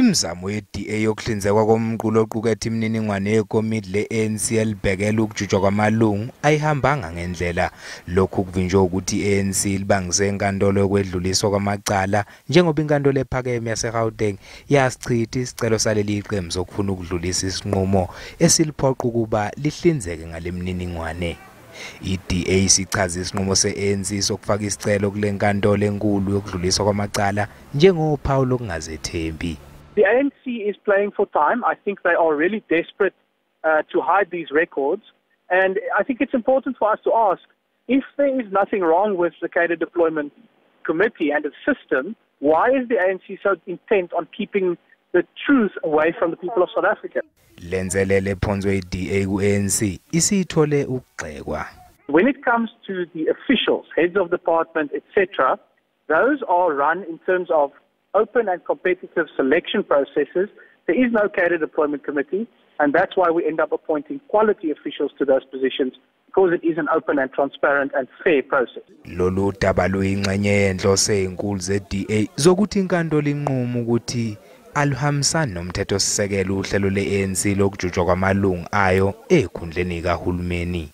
Imizamo ye-DA yokuhlinzekwa komqulu oqukethe imininingwane yekomiti le-ANC elibhekela ukujutshwa kwamalungu ayihambanga ngendlela. Lokhu kuvinjwe ukuthi i-ANC libangise inkantolo yokwedluliswa kwamacala njengoba inkantolo ephakeme yase-Gauteng yasichitha isicelo saleli qembu sokufuna ukudlulisa isinqumo esiliphoqa ukuba lihlinzeke ngale mininingwane. I-DA sichaza isinqumo se-ANC sokufaka isicelo kule nkantolo enkulu yokudluliswa kwamacala njengophawu lokungazethembi. The ANC is playing for time. I think they are really desperate to hide these records. And I think it's important for us to ask, if there is nothing wrong with the Cadre Deployment Committee and its system, why is the ANC so intent on keeping the truth away from the people of South Africa? Lenzelele phonzwe i-DA ku-ANC isithole ukugxekwa. When it comes to the officials, heads of department, etc., those are run in terms of open and competitive selection processes. There is no Cadre Deployment Committee, and that's why we end up appointing quality officials to those positions, because it is an open and transparent and fair process. Lolu daba luyingxenye yenhloso ezinkulu ze-DA zokuthi inkantolo inqumo ukuthi aluhambisani nomthetho sisekelo uhlelo le-ANC lokujutshwa kwamalungu ayo ekhundleni kahulumeni.